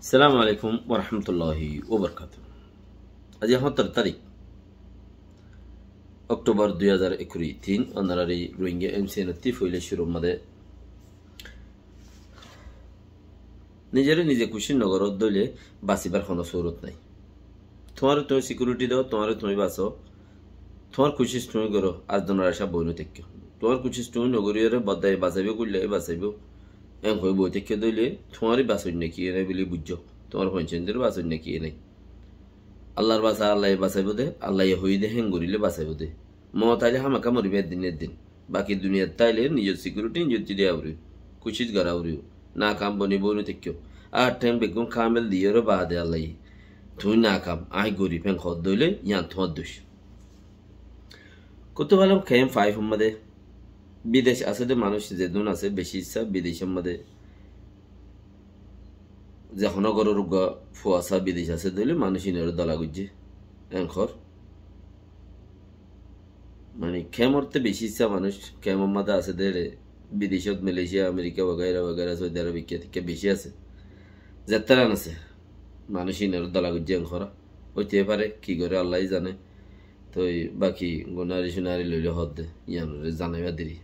السلام عليكم ورحمة الله وبركاته. आज 17 तारीख ऑक्टोबर 2023 होणारी रोहिंग्या एमसीएनती फैले शुरूमध्ये নিজেরে নিজে খুশি নগরত দইলে বাঁচিবার কোনো সৌরত নাই। তোমার তুমি সিকিউরিটি দাও, তোমার তুমি বাঁচো, তোমার খুশি তুমি করো, আর জনের আশা বই নথেক্য। তোমার খুশি তুমি নগরীয়রে বদায় বাঁচাইব করলে বাঁচাইব এম হয়ে বই থেকে দইলে তোমারই বাঁচই নাকি এনে বলে বুঝছো, তোমার পঞ্চায়েতের বাঁচই নাকি এ নাই। আল্লাহর বাঁচা আল্লাহ বাঁচাইব দে, আল্লাহ হই দে হেং করিলে বাঁচাইব দে। মত তাইলে হামাকা মরিবে দিনের দিন, বাকি দুনিয়ার তাইলে নিজের সিকিউরিটি নিজের দিয়ে উড়ি খুশিত গড়া উড়িও না কাম বনি বই নথেক্য। আর টাইম বেগুন কামেল দিয়ে বাদে আল্লাহ তুই না কাম আই গরিব হেং খদ দইলে ইয়ান তোমার দোষ। কত ভালো খেয়ে 5 মধ্যে বিদেশ আছে যে মানুষ যেদিন আছে বেশি ইচ্ছা বিদেশের মধ্যে যখন গরুর ফুয়াশা বিদেশ আছে দইলে মানুষ ইনের দলা গুজছে এখর মানে খেমরতে বেশি ইচ্ছা মানুষ খেমর মধ্যে আছে দে বিদেশত মালয়েশিয়া আমেরিকা বগাইরা বগাইরা সৌদি আরব থেকে বেশি আছে যেতারান আছে মানুষ ইনের দলা গুজছে এখরা হইতে পারে কি করে আল্লাহ জানে। তো বাকি গোনারি সোনারি লইলে হদ দে ইয়ানরে জানাইবা দেরি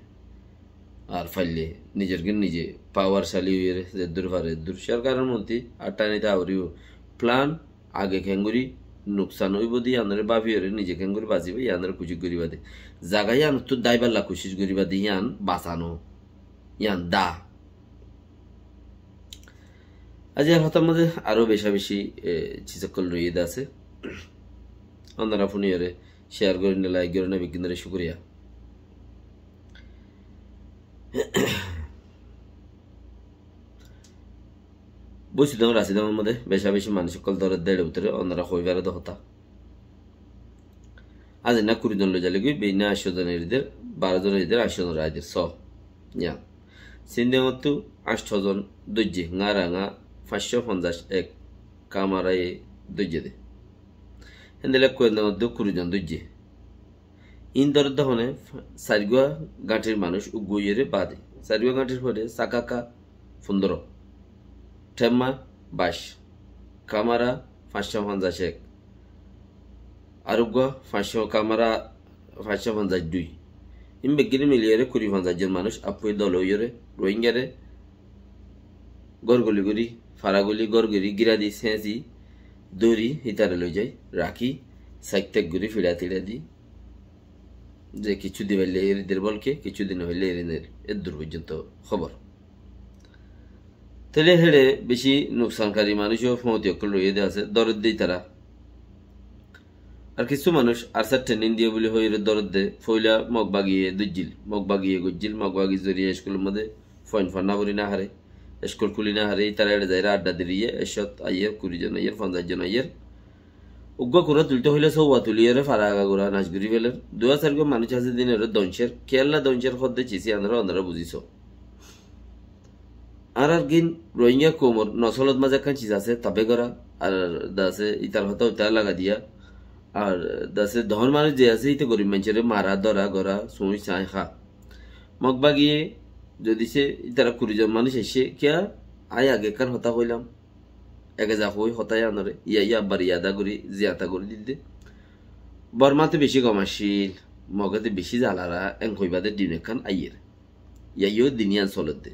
আর ফাইলে নিজের নিজে পাওয়ারশালী হয়ে যে দূর পারে দূর সরকারের মধ্যে আর টানিতে আউরিও প্ল্যান আগে খেঙ্গুরি নুকসান হইব দিয়ে আনরে বাপি হরে নিজে খেঙ্গুরি বাঁচিবে ইয়ানরে খুশি করিবা দে জাগাই আন তো দাইবাল্লা খুশি করিবা দে ইয়ান বাঁচানো ইয়ান দা। আজ আর হতার মধ্যে আরো বেশা বেশি চিচকল রইয়ে আছে আপনারা ফোন হরে শেয়ার করে নিলে লাইক করে নেবে কিন্তু শুক্রিয়া। বুঝছিলাম রাশিদামের মধ্যে বেশা বেশি মানুষ সকল দরের দেড় ভিতরে অন্যরা হইবারে দহতা আজ না 20 জন লো জালে গই বেনা 80 জনের এদের 12 জনের এদের 80 জন রাইদের স ইয়া সিন্দেমতো 8 জন দজ্জে ngaরাঙা 551 কামারায়ে দজ্জে দে হেন্দেলে কইনা 20 জন দজ্জে ইন্দর দহনে সারগুয়া গাঁটির মানুষ উগুইরে বাদে সারগুয়া গাঁটির পরে সাকাকা 15 ঠেম্মা 22 কামারা 551 আরোগ্য 500 কামারা 552 ইমবে গিরি মিলিয়ে 250 জন মানুষ আপুই দল হইরে রোহিঙ্গারে গরগলি গরি ফারাগলি গরগরি গিরাদি সেজি দড়ি হিতারে লই যায় রাখি সাইতেক গরি ফিড়া তিড়া দি যে কিছু দিবাইলে এর বলকে কিছুদিন হইলে এর দূর পর্যন্ত খবর তেলে হেড়ে বেশি নুকসানকারী মানুষও ফমতি অকল রয়ে দেওয়া আছে দরদ দেই তারা আর কিছু মানুষ আরসার ট্রেনিং দিয়ে বলে হয়ে দরদ দে ফইলা মগ বাগিয়ে দুজিল মগ বাগিয়ে গজ্জিল মগ বাগি জড়িয়ে স্কুলের মধ্যে ফইন ফান্না করি না হারে স্কুল খুলি না হারে তারা এড়ে যায় আড্ডা দিয়ে এসত আইয়ের 20 জন আইয়ের 50 জন আইয়ের উগ্র করে তুলতে হইলে সৌয়া তুলিয়ে ফারাগা গোড়া নাচগুড়ি ফেলের 2-4 মানুষ আছে দিনের দঞ্চের কেয়াল্লা দঞ্চের হদ্দে চিসি আন্ধারা বুঝিছ আর গিন রোহিঙ্গা কোমর নসলত মাঝে কান চিজ আছে তাবে করা আর দাসে ইতার হতা উতার লাগা দিয়া আর দাসে ধন মানুষ যে আছে ইতে গরিব মানুষের মারা ধরা গড়া সুই চাই খা মগবা গিয়ে যদি সে ইতারা 20 জন মানুষ এসে কিয়া আই আগে কান হতা হইলাম একে যা হই হতাই আনরে ইয়া আবার ইয়াদা করি জিয়াতা করে দিতে বর্মাতে বেশি কমাশিল মগতে বেশি জ্বালারা এং হইবাদের দিন খান আইয়ের ইয়ো দিনিয়ান চলত দে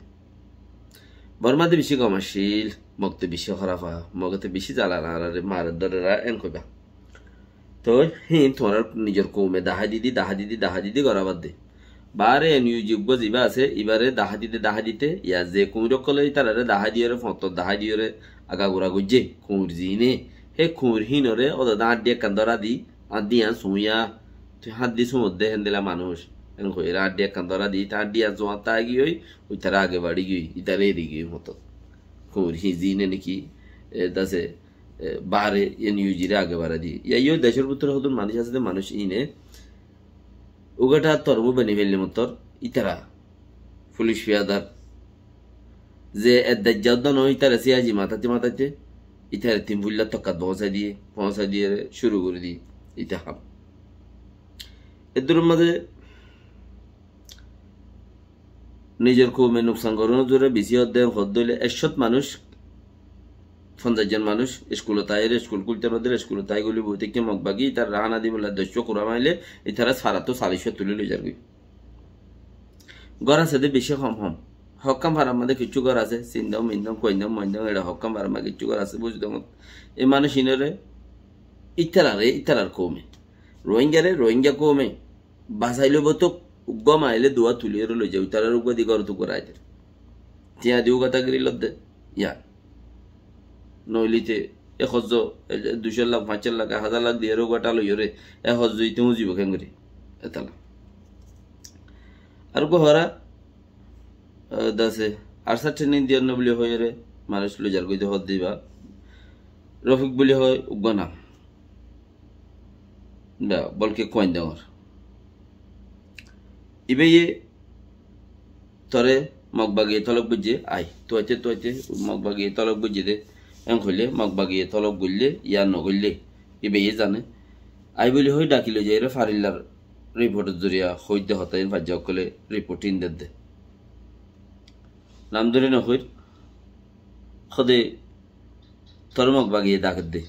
বর্মাতে বেশি কমাশিল মগতে বেশি খরাফা মগতে বেশি জ্বালারা মার দরেরা এং হইবা তো হিন তোমার নিজের কৌমে দাহা দিদি গড়াবাদ দে বারে নিউ যোগ্য যা আছে এবারে দাহা দিতে ইয়া যে কুঁড় কলে তারা দাহা দিয়ে ফত দাহা দিয়ে আগা গোড়া গুজে কুঁড় জিনে হে কুঁড় হিনরে ও দাঁত দিয়ে কান্দরা দি আর দিয়া সুইয়া তুই হাত দি সমুদ্রে হেন্দেলা মানুষ রাত দিয়ে কান্দরা দি তার দিয়া জোয়াতা গিয়ে ওই তারা আগে বাড়ি গিয়ে ইতারে এদিকে গিয়ে মতো কুঁড় হি জিনে নাকি দাসে বারে এ নিউজিরে আগে বাড়া দি ইয়ো দেশের ভিতরে হতো মানুষ আছে মানুষ ইনে উগাটা তরমু বানি ফেললে মতর ইতারা পুলিশ ফিয়াদার যে দাজ্জাউদ্দান ইতারা সিয়াজি মাথাতে ইতারে তিনবুল্লা তক্কাত পৌঁছা দিয়ে শুরু করে দি ইতা হাম এদের মাঝে নিজের কৌমে নুকসান করানোর জোরে বেশি অধ্যায় হদ দইলে 100 মানুষ 50 জন মানুষ স্কুল তাইরে স্কুল কুলতে নদের স্কুল তাই গুলি বইতে কি মগবাগি তার রাহানা দি বলা 200 কুরা মাইলে ইতারা সারা তো 40 তুলে লই যাবি গড় আছে দে বেশি কম কম হকাম ভাড়ার মধ্যে কিছু ঘর আছে সিন্দাম মিন্দাম কইন্দাম মইন্দাম এটা হকাম ভাড়ার মধ্যে কিছু ঘর আছে বুঝতে এই মানুষ ইনরে ইতারার কমে রোহিঙ্গা কমে বাসাইলে বতো গম আইলে দোয়া তুলিয়ে লই যাও ইতারার উপাধি ঘর তো করাই দে তিয়া দিও কথা গিরি লদ্দে ইয়া নইলিতে 200 লাখ 5 লাখ 1000 লাখ দিয়ে গোটা লই রে ইতে মুজিব কেঙ্গরি এতালা আর গোহরা দাসে আর ট্রেনিং দিয়ে বলি হয় রে মানুষ লই যার কইতে হদ দিবা রফিক বলি হয় উগনা না বলকে কইন দেওয়ার ইবে তরে মগবাগিয়ে তলক বুঝে আই তোয়াইতে মগবাগিয়ে তলক বুঝে দে এং হইলে মগবাগিয়ে তলক গুললে ইয়া নগললে ইবে জানে আই বলি হই ডাকিলে যাই রে ফারিল্লার রিপোর্টের জরিয়া হইতে হতাই ফাজ্জা কলে রিপোর্টিং দে নাম ধরে নহইর খদে তোর মগবাগিয়ে ডাক দে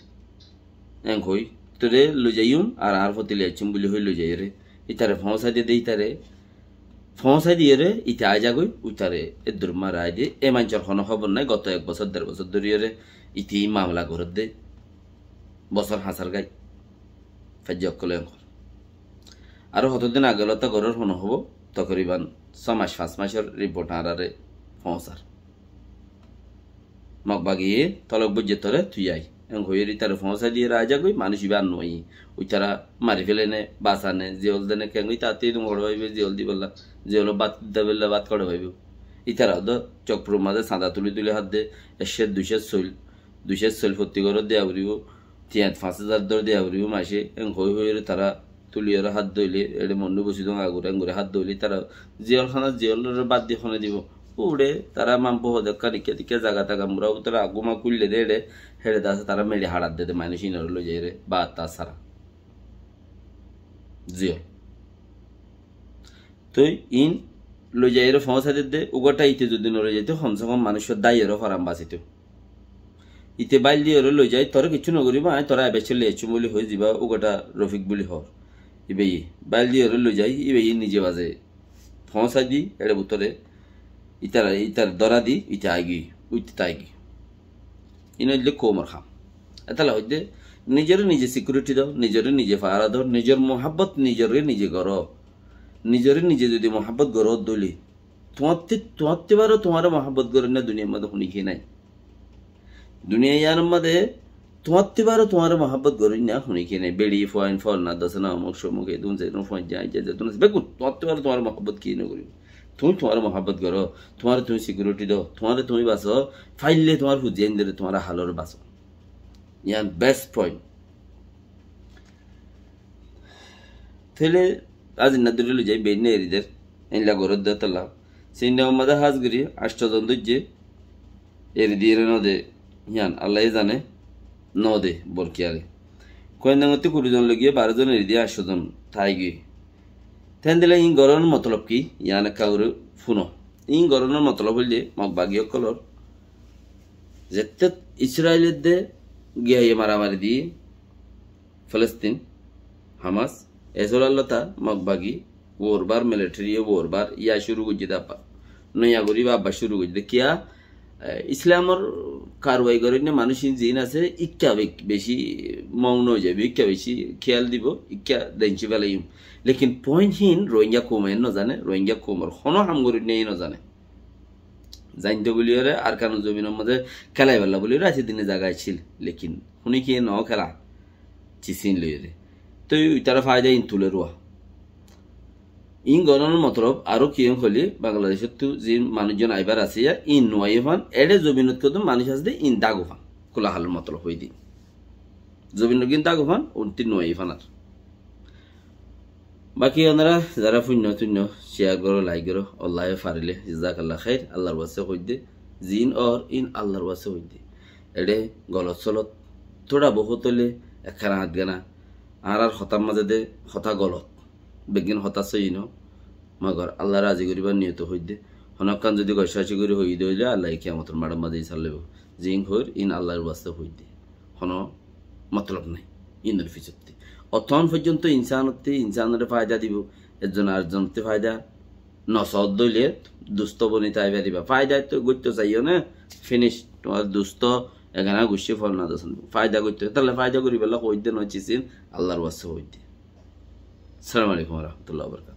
এং হই তোরে লই যাইম আর ফতিলে আইছুম বলি হই লই যাই রে ইতারে ফৌসা দিয়ে দেই তারে ফৌসা দিয়ে রে ইতে আজাগই উতারে এদুর মারাই দিয়ে এ মাঞ্চর কোনো খবর নাই গত 1 বছর 1.5 বছর ধরিয়ে রে ইতি মামলা করে দে বছর হাসার গাই ফাজ্জা কলে আর হতদিন আগলতা গরর হন হব তকরিবান 6 মাস 5 মাসের রিপোর্ট আরারে ফৌসার মগবাগিয়ে তলক বুঝে তরে তুই আই হইরি তার ফৌসা দিয়ে রাজা গই মানুষ ইবা নই উইতারা মারি ফেলে নে বাসানে জিওল দেনে কেঙ্গই তাতে মোড় হইবে জিওল দি বললা জিওল বাত দেবেলা বাত করে হইবে ইতারা দ চক্র মাঝে সাদা তুলি হাত দে 200 সোল ফতি করে দেয়া বরিব 5,000 দর দেয়া বরিব মাসে হইরে তারা তুলিয়র হাত দইলে এড়ে মন্ডু বসি দং আগুরে হাত দইলে তারা জিওল খানা জিওলের বাদ দিয়ে খনে দিব উড়ে তারা মাম্পো হদক্কা দিকে জায়গা টাকা মুরাও তারা আগুমা কুললে দে রে হেড়ে দাসে তারা মেরে হাড়াত দে মানুষ ইনর লই যাই রে বা তা সারা জিও তো ইন লই যাই রে ফৌসা দে উগটা ইতে যদি নরে যাইতে কমসে কম মানুষের দায়ের ফারাম বাঁচিত ইতে বাইল দিয়ে লই যাই তোর কিছু নগরিব আয় তোরা এবে চলে এসু বলি হয়ে যাবা উগটা রফিক বলি হর ইবে বাইল দিয়ে লই যাই ইবে নিজে বাজে ফৌসা দি এড়ে বুতরে ইতার দরা দি ইটা আইগি উইতে তাইগি ইনলে কোমর খাম এতালা হইতে নিজে সিকিউরিটি দাও নিজে ফারা দাও নিজের মোহাব্বত নিজে গর নিজে যদি মোহাব্বত গর দলি তোমাতে বারো তোমার মোহাব্বত গর না দুনিয়ার মধ্যে শুনি খেয়ে নাই দুনিয়া ইয়ার মধ্যে তোমাতে বারো তোমার মোহাব্বত গরি না শুনি খেয়ে নাই বেড়ি ফয়েন ফল না দশ না অমুক সমুক দুন যেন ফয়েন যাই বেকুন তোমাতে বারো তোমার মোহাব্বত কি নকরি তুমি তোমার মোহাব্বত করো তোমার তুমি সিকিউরিটি দাও তোমার তুমি বাঁচো ফাইলে তোমার হুজিয়ান দিলে তোমার হালর বাঁচো ইয়ান বেস্ট পয়েন্ট তাহলে আজ না দূরে যাই বেনে এরিদের এনলা গরদ দেতলা সিন্না মাদা হাজগিরি 8 জন দজ্জে এরি দিয়ে নদে ইয়ান আল্লাহ জানে নদে বরকিয়ারে কয়েন্দাঙ্গতে 20 জন লগিয়ে 12 জন এরি দিয়ে 8 জন তাই গিয়ে তেন দিলে ইন গরনের মতলব কি ইয়ানে কাউরে ফুনো ইন গরনের মতলব হইলে মগবাগীয় কলর যেতে ইসরায়েলের দে গিয়ে মারামারি দিয়ে ফলস্তিন হামাস এজরাল্লাতা মগবাগী ওরবার মিলিটারি ওরবার ইয়া শুরু করছে দাপা নয়া গরি বাবা শুরু করছে কিয়া ইসলামর কারবাই করে মানুষ জিন আছে ইচ্ছা বেশি মৌন হয়ে যাবে ইচ্ছা বেশি খেয়াল দিব ইচ্ছা দেঞ্চি ফেলাইম লেকিন পয়েন্টহীন রোহিঙ্গা কমেন নজানে রোহিঙ্গা কমর কোনো হাম করি নেই নজানে জানতে বলিওরে আর কারণ জমিনের মধ্যে খেলাই বেলা বলিওরে আছে দিনে জায়গায় ছিল লেকিন শুনি কি ন খেলা চিচিন লইরে তো তারা ফায়দা ইন তুলে রোয়া ইন গণনের মতলব আরো কি হলি বাংলাদেশের তো যে মানুষজন আইবার আছে ইন নোয়াই ফান এডে জমিনত কত মানুষ আছে ইন দাগো ফান কোলাহালের মতলব হই দিন জমিন কিন্তু দাগো ফান উনতি নোয়াই ফানার বাকি ওনারা যারা শূন্য শেয়ার করো লাইক করো আল্লাহ ফারিলে জাজাকাল্লাহ খাইর আল্লাহর ওয়াসে হই দে জিন और इन আল্লাহর ওয়াসে হই দে এডে গলত চলত থোড়া বহুত হলে একখানা হাত গানা আর হতার মাঝে দে হতা গলত বেগিন হতাশ ন মগর আল্লাহ রাজি করিবার নিয়ত হই দে হনকান যদি গসাশি করে হই দইলে আল্লাহ কিয়ামতের মাড়ার মাঝেই চাললেব জিং হইর ইন আল্লাহর বাস্তে হই দিয়ে কোনো মতলব নাই ইনের ফিচরতে অতন পর্যন্ত ইনসানের ফায়দা দিব একজন আরেকজনতে ফায়দা নসদ দইলে দুস্থ বনিতা আইবা দিবা ফায়দা তো গইতে চাইও না ফিনিশ তোমার দুস্থ এখানে গুছি ফল না দোসন ফায়দা করতে তাহলে ফায়দা করি বেলা কই দেন হইছিস আল্লাহর বাস্তে হই দিয়ে আসসালামু আলাইকুম ওয়া রাহমাতুল্লাহি ওয়া বারাকাতুহু।